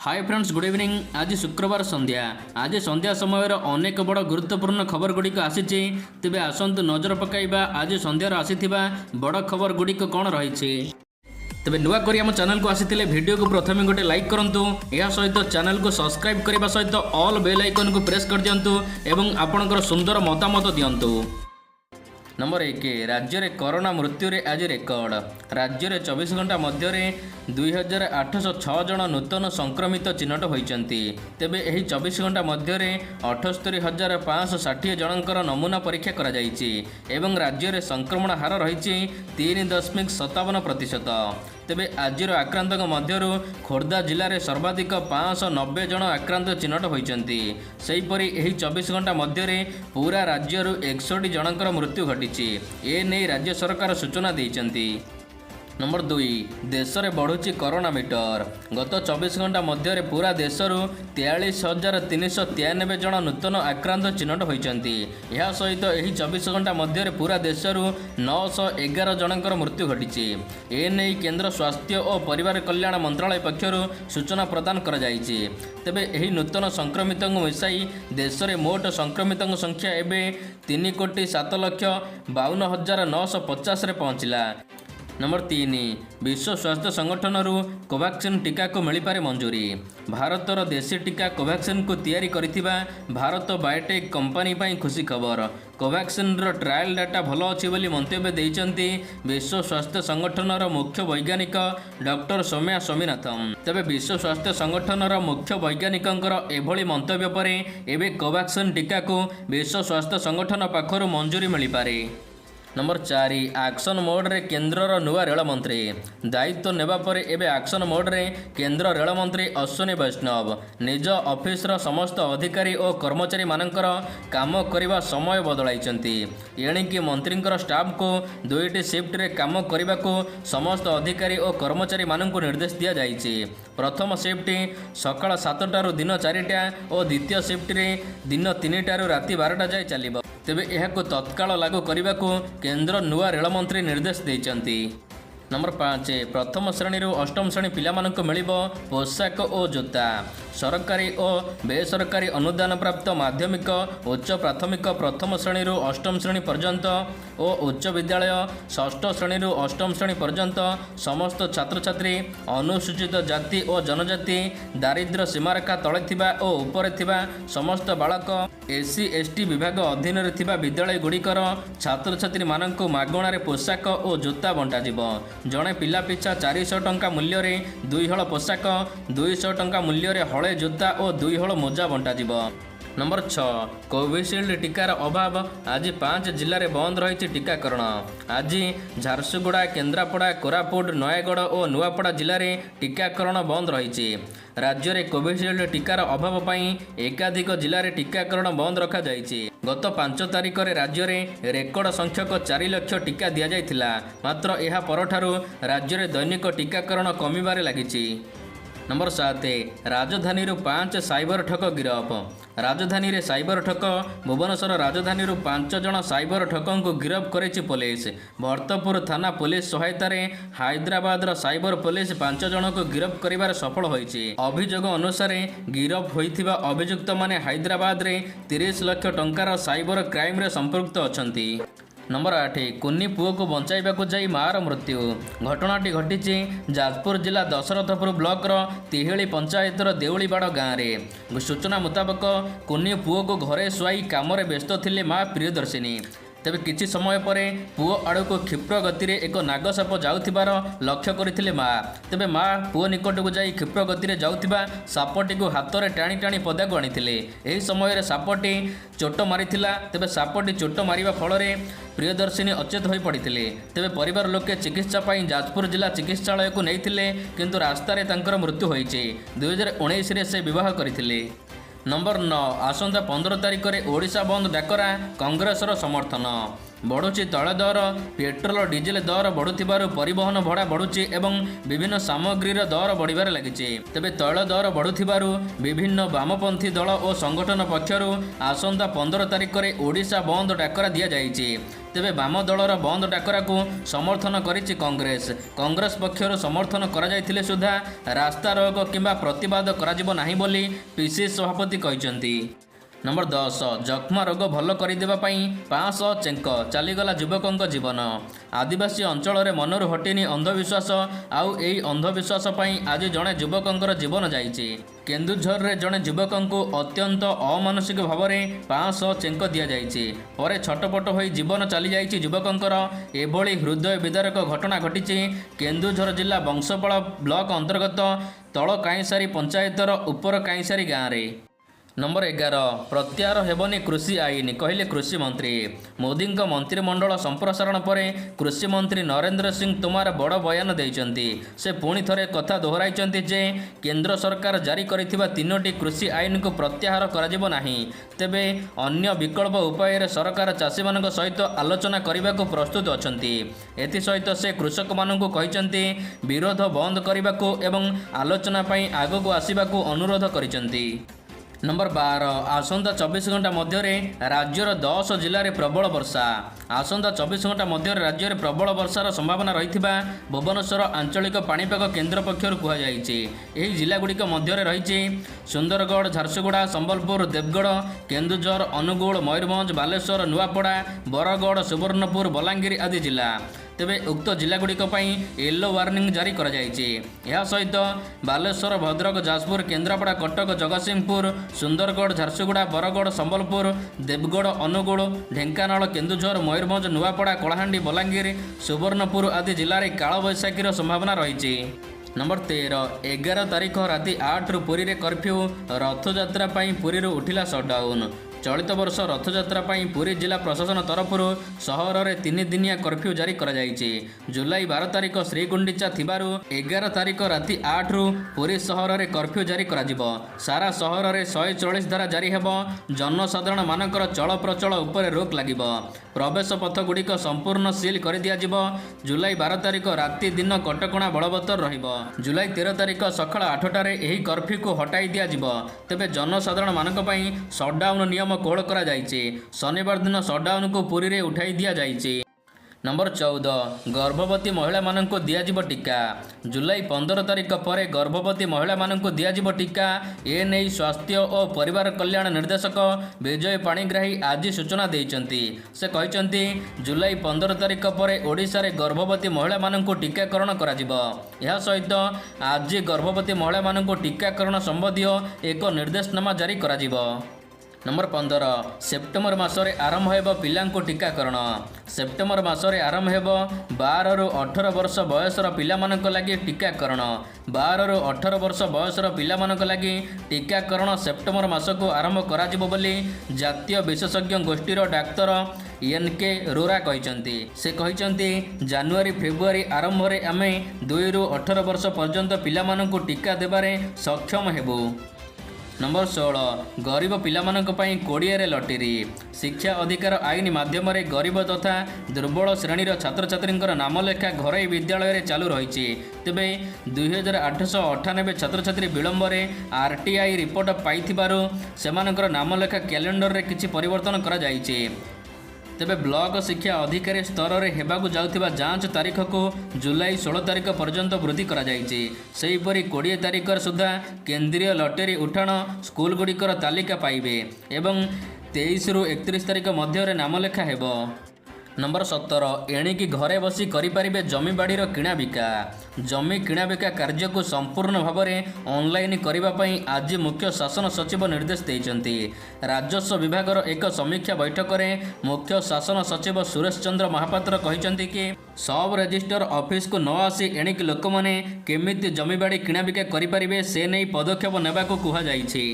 Hi friends good evening. आज शुक्रवार संध्या। आज संध्या समय अनेक बड़ गुरुत्वपूर्ण खबर गुड़िक आसी। तेबे आसतु नजर पकाइबा आज संध्यार आसीथिबा बड़ खबर गुड़िक कौन रही। तेबे नुआ करी आम चैनल को आसीथिले वीडियो को प्रथमे गोटे लाइक करंतु। या सहित चैनल को सब्सक्राइब करबा सहित ऑल बेल आइकन को प्रेस कर दियंतु एवं आपणकर सुंदर मतामत दियंतु। नंबर 1 राज्य में कोरोना मृत्यु रे आज रेकर्ड। राज्य में 24 घंटा मध्य 2806 जन नूतन संक्रमित चिन्हट होती। तेबे यही 24 घंटा मध्य 78,560 जनकर नमूना परीक्षा करा जायछि एवं राज्य में संक्रमण हार रही 3.57%। तेबे आज आक्रांत मध्य खोर्धा जिले में सर्वाधिक 590 जन आक्रांत चिन्हट होती। सेहीपरि एही 24 घंटा मध्य पूरा राज्य 61 जनकर मृत्यु घटी। ए नहीं राज्य सरकार सूचना देइचंती। नंबर 2 देश में बढ़ुची कोरोना मीटर। गत 24 घंटा मध्य पूरा देशरू 43,393 जन नूतन आक्रांत चिन्हट होती। यह सहित यही 24 घंटा मध्य पूरा देशरू 911 जनकर मृत्यु घटी। ए नहीं केंद्र स्वास्थ्य और परिवार कल्याण मंत्रालय पक्षर सूचना प्रदान कर जायछि। तेबे यही नूतन संक्रमित मिसाई देश में मोट संक्रमित संख्या एवं 3,07,52,950 रे पहुँचला। नंबर 3 विश्व स्वास्थ्य संगठन कोवैक्सीन टीका को मिलपारे मंजूरी। भारतर देशी टीका कोवैक्सीन को तैयारी करिथिबा भारत बायोटेक कंपनी पाई खुशी खबर। कोवैक्सीन ट्रायल डाटा भल अच्छी बोली मंतव्य देइचंती विश्व स्वास्थ्य संगठन मुख्य वैज्ञानिक डॉक्टर सौम्या स्वामीनाथन। तेबे विश्व स्वास्थ्य संगठन मुख्य वैज्ञानिक एभली मंतव्य पर एवं कोवैक्सीन टीका को विश्व स्वास्थ्य संगठन पाखर मंजूरी मिलपारे। नंबर 4 एक्शन मोड रे केंद्रर नुआ रेल मंत्री। दायित्व नेबा परे एबे एक्शन मोड रे केंद्र रेल मंत्री अश्विनी वैष्णव निज ऑफिस रो समस्त अधिकारी और कर्मचारी मानकर काम करिबा समय बदलाइचंती। एणिकी मंत्रींकर स्टाफ को 2टी शिफ्ट रे काम करिबा को समस्त अधिकारी और कर्मचारी माननकु निर्देश दिया जायछि। प्रथम शिफ्ट सकाळ 7टारू दिन 4टा और द्वितीय शिफ्ट रे दिन 3टारू राति 12टा जाय चलिबो। तेबे एहाको तत्काल लागू करने को केंद्र नुआ रेल मंत्री निर्देश देइचंती। नंबर 5 प्रथम श्रेणी अष्टम श्रेणी पिला मानक मिलिबो पोशाक और जोता। सरकारी और बेसरकारी अनुदान प्राप्त माध्यमिक उच्च प्राथमिक प्रथम श्रेणी अष्टम श्रेणी पर्यंत और उच्च विद्यालय षष्ठ श्रेणी अष्टम श्रेणी पर्यंत समस्त छात्र छात्री अनुसूचित जाति और जनजाति दारिद्र्य सीमारेखा तले थिबा और उपरे थिबा समस्त बालक एससी एसटी विभाग अधीन रे थिबा विद्यालय गुड़िकर छात्र छात्री मानक मागणारे पोशाक और जोता बंटा जिवो। जड़े पिला पिछा 400 टंका मूल्य रे 2 हल पोशाक 200 टंका मूल्य रे हले जोता और 2 हल मोजा बंटा जिवो। नंबर 6 कोविशील्ड टीकार अभाव। आज 5 जिले में बंद रही टीकाकरण। आज झारसुगुड़ा केन्द्रापड़ा कोरापुट नयागढ़ और नुआपड़ा जिले में टीकाकरण बंद रही। राज्य में कोविशील्ड टीकार अभाव पाई एकाधिक जिले में टीकाकरण बंद रखा जायछि। गत 5 तारिख में राज्य में रेकर्ड संख्यक 4 लाख टीका दि जाइथिला। मात्र यह परठारु राज्य में दैनिक टीकाकरण कमिबारे लागिछि। नंबर 7 राजधानी 5 साइबर ठक गिरफ। राजधानी रे साइबर ठक भुवनेश्वर राजधानी 5 जन साइबर ठकों को गिरफ करेछि पुलिस। भरतपुर थाना पुलिस सहायता रे हैदराबाद साइबर पुलिस 5 जन को गिरफ करिबार सफल होइछि। अभियोग अनुसार गिरफ होइथिबा अभियुक्त माने हैदराबाद रे 30 लाख टंकार साइबर क्राइम रे संपृक्त अछंती। नंबर 8 कुन्नी पुओ को बचाइबा को जाई मार मृत्यु। घटनाटी घटी जाजपुर जिला दशरथपुर ब्लॉक तिहेली पंचायतर देउलीबाड़ गाँव में। सूचना मुताबक कुन्नी पुओ को घरे शुआई काम व्यस्त थिले माँ प्रियदर्शिनी। तेबे किछि समय पर पुओ आड़ को क्षिप्र गति रे एक नागसाप जाउथिबार लक्ष्य करथिले माँ। तेबे माँ पुओ निकट को जाई क्षिप्र गति रे जाउथिबा सापटी को हाथ में टाणी टाणी पदाक आनिथिले। एही समय रे सापटी चोट मारिथिला। तेबे सापटी चोट मारिबा फल रे प्रियदर्शिनी अचेत होई पड़िथिले। तेबे परिवार लोके चिकित्सा पाई जाजपुर जिला चिकित्सालय को नैथिले किंतु रास्ता रे तांकर मृत्यु होईछि। 2019 रे से विवाह करथिले। नंबर 9 आसंता 15 तारिख में ओडिशा बंद डाकरा कांग्रेसर समर्थन। ବଢ଼ୁଛି ତୈଳ ଦର, ପେଟ୍ରୋଲ ଡିଜେଲ ଦର ବଢ଼ୁଥିବାରୁ ପରିବହନ ଭଡ଼ା ବଢ଼ୁଛି ଏବଂ ବିଭିନ୍ନ ସାମଗ୍ରୀର ଦର ବଢ଼ିବାରେ ଲାଗିଛି। ତେବେ ତୈଳ ଦର ବଢ଼ୁଥିବାରୁ ବିଭିନ୍ନ ବାମପନ୍ଥୀ ଦଳ ଓ ସଂଗଠନ ପକ୍ଷରୁ ଆସନ୍ତା 15 ତାରିଖରେ ଓଡ଼ିଶା ବନ୍ଦ ଡାକରା ଦିଆଯାଇଛି। ତେବେ ବାମ ଦଳର ବନ୍ଦ ଡାକରାକୁ ସମର୍ଥନ କରିଛି କଂଗ୍ରେସ। କଂଗ୍ରେସ ପକ୍ଷରୁ ସମର୍ଥନ କରାଯାଇଥିଲେ ସୁଦ୍ଧା ରାସ୍ତାରୋକ କିମ୍ବା ପ୍ରତିବାଦ କରାଯିବ ନାହିଁ ବୋଲି ପିସିସି ସଭାପତି କହିଛନ୍ତି। ନମ୍ବର 10 ଯକ୍ଷ୍ମା ରୋଗ ଭଲ କରିଦେବା ପାଇଁ 500 ଚେଙ୍କ ଚାଲିଗଲା ଯୁବକଙ୍କ ଜୀବନ। ଆଦିବାସୀ ଅଞ୍ଚଳରେ ମନରୁ ହଟିନି ଅନ୍ଧବିଶ୍ୱାସ। ଆଉ ଏହି ଅନ୍ଧବିଶ୍ୱାସ ପାଇଁ ଆଜି ଜଣେ ଯୁବକଙ୍କର ଜୀବନ ଯାଇଛି। କେନ୍ଦୁଝରରେ ଜଣେ ଯୁବକଙ୍କୁ ଅତ୍ୟନ୍ତ ଅମାନସିକ ଭାବରେ 500 ଚେଙ୍କ ଦିଆଯାଇଛି। ପରେ ଛଟପଟ ହୋଇ ଜୀବନ ଚାଲିଯାଇଛି ଯୁବକଙ୍କର। ଏଭଳି ହୃଦୟ ବିଦାରକ ଘଟଣା ଘଟିଛି କେନ୍ଦୁଝର ଜିଲ୍ଲା ବଂଶପାଳ ବ୍ଲକ ଅନ୍ତର୍ଗତ ତଳ କାଇଁସାରୀ ପଞ୍ଚାୟତର ଉପର କାଇଁସାରୀ ଗାଁରେ। ନମ୍ବର 11 ପ୍ରତ୍ୟାହାର ହେବନି କୃଷି ଆଇନ କହିଲେ କୃଷିମନ୍ତ୍ରୀ। ମୋଦିଙ୍କ ମନ୍ତ୍ରିମଣ୍ଡଳ ସମ୍ପ୍ରସାରଣ ପରେ କୃଷିମନ୍ତ୍ରୀ ନରେନ୍ଦ୍ର ସିଂ ତୋମାର ବଡ଼ ବୟାନ ଦେଇଛନ୍ତି। ସେ ପୁଣି ଥରେ କଥା ଦୋହରାଇଛନ୍ତି ଯେ କେନ୍ଦ୍ର ସରକାର ଜାରି କରିଥିବା 3ଟି କୃଷି ଆଇନକୁ ପ୍ରତ୍ୟାହାର କରାଯିବ ନାହିଁ। ତେବେ ଅନ୍ୟ ବିକଳ୍ପ ଉପାୟରେ ସରକାର ଚାଷୀମାନଙ୍କ ସହିତ ଆଲୋଚନା କରିବାକୁ ପ୍ରସ୍ତୁତ ଅଛନ୍ତି। ଏଥିସହିତ ସେ କୃଷକମାନଙ୍କୁ କହିଛନ୍ତି ବିରୋଧ ବନ୍ଦ କରିବାକୁ ଏବଂ ଆଲୋଚନା ପାଇଁ ଆଗକୁ ଆସିବାକୁ ଅନୁରୋଧ କରିଛନ୍ତି। ନମ୍ବର 12 ଆସନ୍ତା 24 ଘଣ୍ଟା ମଧ୍ୟରେ ରାଜ୍ୟର 10 ଜିଲ୍ଲାରେ ପ୍ରବଳ ବର୍ଷା। ଆସନ୍ତା 24 ଘଣ୍ଟା ମଧ୍ୟରେ ରାଜ୍ୟରେ ପ୍ରବଳ ବର୍ଷାର ସମ୍ଭାବନା ରହିଥିବା ଭୁବନେଶ୍ୱର ଆଞ୍ଚଳିକ ପାଣିପାଗ କେନ୍ଦ୍ର ପକ୍ଷରୁ କୁହାଯାଇଛି। ଏହି ଜିଲ୍ଲାଗୁଡ଼ିକ ମଧ୍ୟରେ ରହିଛି ସୁନ୍ଦରଗଡ଼, ଝାରସୁଗୁଡ଼ା, ସମ୍ବଲପୁର, ଦେବଗଡ଼, କେନ୍ଦୁଝର, ଅନୁଗୁଳ, ମୟୂରଭଞ୍ଜ, ବାଲେଶ୍ୱର, ନୂଆପଡ଼ା, ବରଗଡ଼, ସୁବର୍ଣ୍ଣପୁର, ବଲାଙ୍ଗୀର ଆଦି ଜିଲ୍ଲା। ତେବେ ଉକ୍ତ ଜିଲ୍ଲାଗୁଡ଼ିକ ପାଇଁ ୟେଲୋ ୱାର୍ଣ୍ଣିଂ ଜାରି କରାଯାଇଛି। ଏହା ସହିତ ବାଲେଶ୍ୱର, ଭଦ୍ରକ, ଯାଜପୁର, କେନ୍ଦ୍ରାପଡ଼ା, କଟକ, ଜଗତସିଂହପୁର, ସୁନ୍ଦରଗଡ଼, ଝାରସୁଗୁଡ଼ା, ବରଗଡ଼, ସମ୍ବଲପୁର, ଦେବଗଡ଼, ଅନୁଗୁଳ, ଢେଙ୍କାନାଳ, କେନ୍ଦୁଝର, ମୟୂରଭଞ୍ଜ, ନୂଆପଡ଼ା, କଳାହାଣ୍ଡି, ବଲାଙ୍ଗୀର, ସୁବର୍ଣ୍ଣପୁର ଆଦି ଜିଲ୍ଲାରେ କାଳବୈଶାଖୀର ସମ୍ଭାବନା ରହିଛି। ନମ୍ବର 13 11 ତାରିଖ ରାତି 8ରୁ ପୁରୀରେ କର୍ଫ୍ୟୁ। ରଥଯାତ୍ରା ପାଇଁ ପୁରୀରୁ ଉଠିଲା ସଟ୍ଡାଉନ୍। ଚଳିତ ବର୍ଷ ରଥଯାତ୍ରା ପାଇଁ ପୁରୀ ଜିଲ୍ଲା ପ୍ରଶାସନ ତରଫରୁ ସହରରେ 3 ଦିନିଆ କର୍ଫ୍ୟୁ ଜାରି କରାଯାଇଛି। ଜୁଲାଇ 12 ତାରିଖ ଶ୍ରୀଗୁଣ୍ଡିଚା ଥିବାରୁ 11 ତାରିଖ ରାତି 8ରୁ ପୁରୀ ସହରରେ କର୍ଫ୍ୟୁ ଜାରି କରାଯିବ। ସାରା ସହରରେ 144 ଧାରା ଜାରି ହେବ। ଜନସାଧାରଣମାନଙ୍କର ଚଳପ୍ରଚଳ ଉପରେ ରୋକ ଲାଗିବ। ପ୍ରବେଶ ପଥଗୁଡ଼ିକ ସମ୍ପୂର୍ଣ୍ଣ ସିଲ୍ କରିଦିଆଯିବ। ଜୁଲାଇ 12 ତାରିଖ ରାତି ଦିନ କଟକଣା ବଳବତ୍ତର ରହିବ। ଜୁଲାଇ 13 ତାରିଖ ସକାଳ 8ଟାରେ ଏହି କର୍ଫ୍ୟୁକୁ ହଟାଇ ଦିଆଯିବ। ତେବେ ଜନସାଧାରଣମାନଙ୍କ ପାଇଁ ସଟ୍ଡାଉନ୍ ନିୟମ କୋହଳ କରାଯାଇଛି। ଶନିବାର ଦିନ ସଟ୍ଡାଉନ୍କୁ ପୁରୀରେ ଉଠାଇ ଦିଆଯାଇଛି। ନମ୍ବର 14 ଗର୍ଭବତୀ ମହିଳାମାନଙ୍କୁ ଦିଆଯିବ ଟିକା। ଜୁଲାଇ 15 ତାରିଖ ପରେ ଗର୍ଭବତୀ ମହିଳାମାନଙ୍କୁ ଦିଆଯିବ ଟିକା। ଏନେଇ ସ୍ୱାସ୍ଥ୍ୟ ଓ ପରିବାର କଲ୍ୟାଣ ନିର୍ଦ୍ଦେଶକ ବିଜୟ ପାଣିଗ୍ରାହୀ ଆଜି ସୂଚନା ଦେଇଛନ୍ତି। ସେ କହିଛନ୍ତି ଜୁଲାଇ 15 ତାରିଖ ପରେ ଓଡ଼ିଶାରେ ଗର୍ଭବତୀ ମହିଳାମାନଙ୍କୁ ଟିକାକରଣ କରାଯିବ। ଏହା ସହିତ ଆଜି ଗର୍ଭବତୀ ମହିଳାମାନଙ୍କୁ ଟିକାକରଣ ସମ୍ବନ୍ଧୀୟ ଏକ ନିର୍ଦ୍ଦେଶନାମା ଜାରି କରାଯିବ। ନମ୍ବର 15 ସେପ୍ଟେମ୍ବର ମାସରେ ଆରମ୍ଭ ହେବ ପିଲାଙ୍କୁ ଟିକାକରଣ। ସେପ୍ଟେମ୍ବର ମାସରେ ଆରମ୍ଭ ହେବ 12ରୁ 18 ବର୍ଷ ବୟସର ପିଲାମାନଙ୍କ ଲାଗି ଟିକାକରଣ। 12ରୁ 18 ବର୍ଷ ବୟସର ପିଲାମାନଙ୍କ ଲାଗି ଟିକାକରଣ ସେପ୍ଟେମ୍ବର ମାସକୁ ଆରମ୍ଭ କରାଯିବ ବୋଲି ଜାତୀୟ ବିଶେଷଜ୍ଞ ଗୋଷ୍ଠୀର ଡାକ୍ତର ଏନ୍.କେ. ରୋରା କହିଛନ୍ତି। ସେ କହିଛନ୍ତି ଜାନୁଆରୀ ଫେବୃଆରୀ ଆରମ୍ଭରେ ଆମେ 2ରୁ 18 ବର୍ଷ ପର୍ଯ୍ୟନ୍ତ ପିଲାମାନଙ୍କୁ ଟିକା ଦେବାରେ ସକ୍ଷମ ହେବୁ। ନମ୍ବର 16 ଗରିବ ପିଲାମାନଙ୍କ ପାଇଁ 20ରେ ଲଟେରୀ। ଶିକ୍ଷା ଅଧିକାର ଆଇନ ମାଧ୍ୟମରେ ଗରିବ ତଥା ଦୁର୍ବଳ ଶ୍ରେଣୀର ଛାତ୍ରଛାତ୍ରୀଙ୍କର ନାମଲେଖା ଘରୋଇ ବିଦ୍ୟାଳୟରେ ଚାଲୁ ରହିଛି। ତେବେ 2898 ଛାତ୍ରଛାତ୍ରୀ ବିଳମ୍ବରେ RTI ରିପୋର୍ଟ ପାଇଥିବାରୁ ସେମାନଙ୍କର ନାମଲେଖା କ୍ୟାଲେଣ୍ଡରରେ କିଛି ପରିବର୍ତ୍ତନ କରାଯାଇଛି। ତେବେ ବ୍ଲକ ଶିକ୍ଷା ଅଧିକାରୀ ସ୍ତରରେ ହେବାକୁ ଯାଉଥିବା ଯାଞ୍ଚ ତାରିଖକୁ ଜୁଲାଇ 16 ତାରିଖ ପର୍ଯ୍ୟନ୍ତ ବୃଦ୍ଧି କରାଯାଇଛି। ସେହିପରି 20 ତାରିଖ ସୁଦ୍ଧା କେନ୍ଦ୍ରୀୟ ଲଟେରୀ ଉଠାଣ ସ୍କୁଲଗୁଡ଼ିକର ତାଲିକା ପାଇବେ ଏବଂ 23ରୁ 31 ତାରିଖ ମଧ୍ୟରେ ନାମଲେଖା ହେବ। ନମ୍ବର 17 ଏଣିକି ଘରେ ବସି କରିପାରିବେ ଜମିବାଡ଼ିର କିଣାବିକା। ଜମି କିଣାବିକା କାର୍ଯ୍ୟକୁ ସମ୍ପୂର୍ଣ୍ଣ ଭାବରେ ଅନଲାଇନ୍ କରିବା ପାଇଁ ଆଜି ମୁଖ୍ୟ ଶାସନ ସଚିବ ନିର୍ଦ୍ଦେଶ ଦେଇଛନ୍ତି। ରାଜସ୍ୱ ବିଭାଗର ଏକ ସମୀକ୍ଷା ବୈଠକରେ ମୁଖ୍ୟ ଶାସନ ସଚିବ ସୁରେଶ ଚନ୍ଦ୍ର ମହାପାତ୍ର କହିଛନ୍ତି କି ସବ୍ ରେଜିଷ୍ଟର ଅଫିସକୁ ନ ଆସି ଏଣିକି ଲୋକମାନେ କେମିତି ଜମିବାଡ଼ି କିଣାବିକା କରିପାରିବେ ସେ ନେଇ ପଦକ୍ଷେପ ନେବାକୁ କୁହାଯାଇଛି।